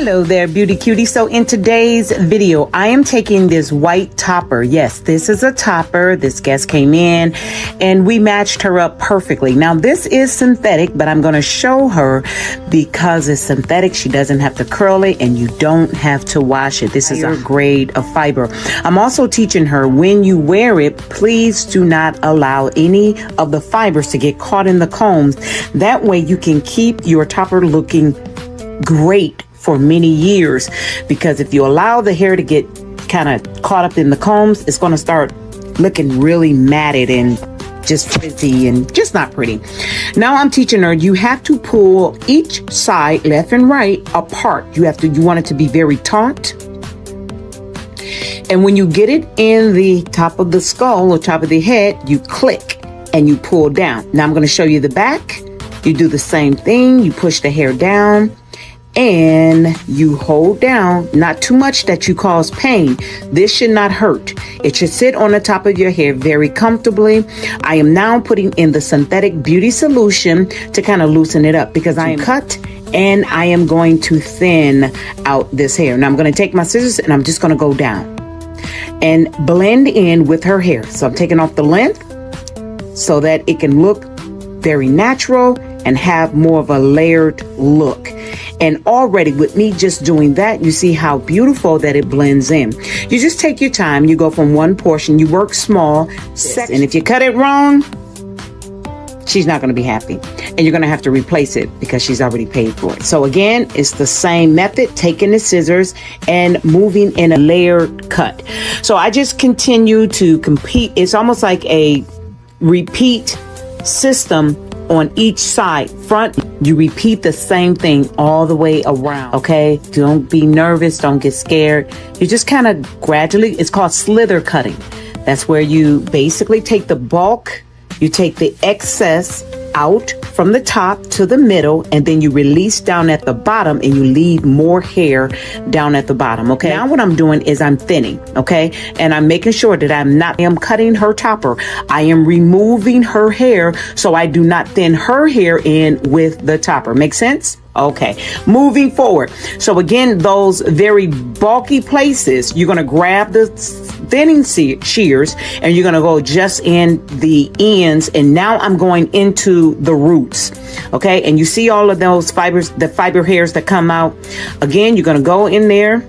Hello there, beauty cutie. So in today's video, I am taking this white topper. Yes, this is a topper. This guest came in and we matched her up perfectly. Now this is synthetic, but I'm going to show her because it's synthetic. She doesn't have to curl it and you don't have to wash it. This is a grade of fiber. I'm also teaching her when you wear it, please do not allow any of the fibers to get caught in the combs. That way you can keep your topper looking great for many years, because if you allow the hair to get kind of caught up in the combs, it's going to start looking really matted and just frizzy and just not pretty. Now I'm teaching her you have to pull each side left and right apart. You want it to be very taut. And when you get it in the top of the skull or top of the head, you click and you pull down. Now I'm going to show you the back. You do the same thing. You push the hair down and you hold down, not too much that you cause pain. This should not hurt. It should sit on the top of your hair very comfortably. I am now putting in the synthetic beauty solution to kind of loosen it up, because I am cut and I am going to thin out this hair. Now I'm going to take my scissors and I'm just going to go down and blend in with her hair. So I'm taking off the length so that it can look very natural and have more of a layered look. And already with me just doing that, you see how beautiful that it blends in. You just take your time. You go from one portion. You work small. And if you cut it wrong, she's not going to be happy. And you're going to have to replace it because she's already paid for it. So again, it's the same method, taking the scissors and moving in a layered cut. So I just continue to compete. It's almost like a repeat system on each side. Front, you repeat the same thing all the way around. Okay, don't be nervous, don't get scared. You just kind of gradually, it's called slither cutting. That's where you basically take the bulk, you take the excess out from the top to the middle, and then you release down at the bottom and you leave more hair down at the bottom. Okay, now what I'm doing is I'm thinning. Okay, and I'm making sure that I am cutting her topper. I am removing her hair so I do not thin her hair in with the topper. Make sense? Okay, moving forward. So again, those very bulky places, you're going to grab the thinning shears and you're going to go just in the ends. And now I'm going into the roots. Okay, and you see all of those fibers, the fiber hairs that come out. Again, you're going to go in there.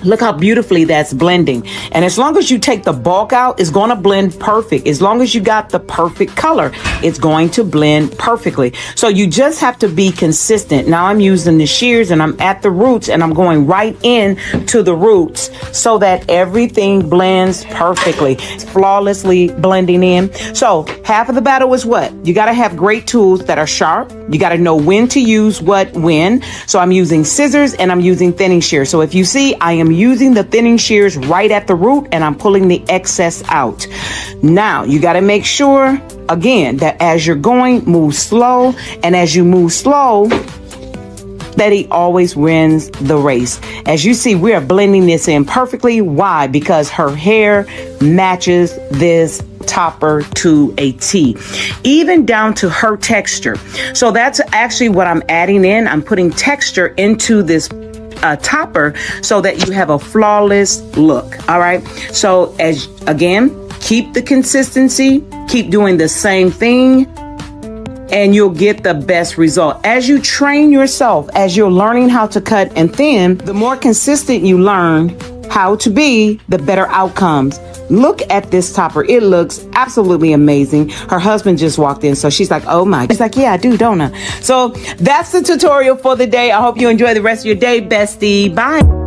Look how beautifully that's blending. And as long as you take the bulk out, it's going to blend perfect. As long as you got the perfect color, it's going to blend perfectly. So you just have to be consistent. Now I'm using the shears and I'm at the roots and I'm going right in to the roots so that everything blends perfectly. It's flawlessly blending in. So half of the battle is what? You got to have great tools that are sharp. You got to know when to use what when. So I'm using scissors and I'm using thinning shears. So if you see, I am using the thinning shears right at the root and I'm pulling the excess out. Now you got to make sure again that as you're going, move slow, and as you move slow, that he always wins the race. As you see, we are blending this in perfectly. Why? Because her hair matches this topper to a T, even down to her texture. So that's actually what I'm adding in. I'm putting texture into this topper so that you have a flawless look. All right. So as again, keep the consistency, keep doing the same thing, and you'll get the best result. As you train yourself, as you're learning how to cut and thin, the more consistent you learn how to be, the better outcomes. Look at this topper. It looks absolutely amazing. Her husband just walked in, so she's like, oh my. She's like, yeah, I do, don't I? So that's the tutorial for the day. I hope you enjoy the rest of your day, bestie. Bye.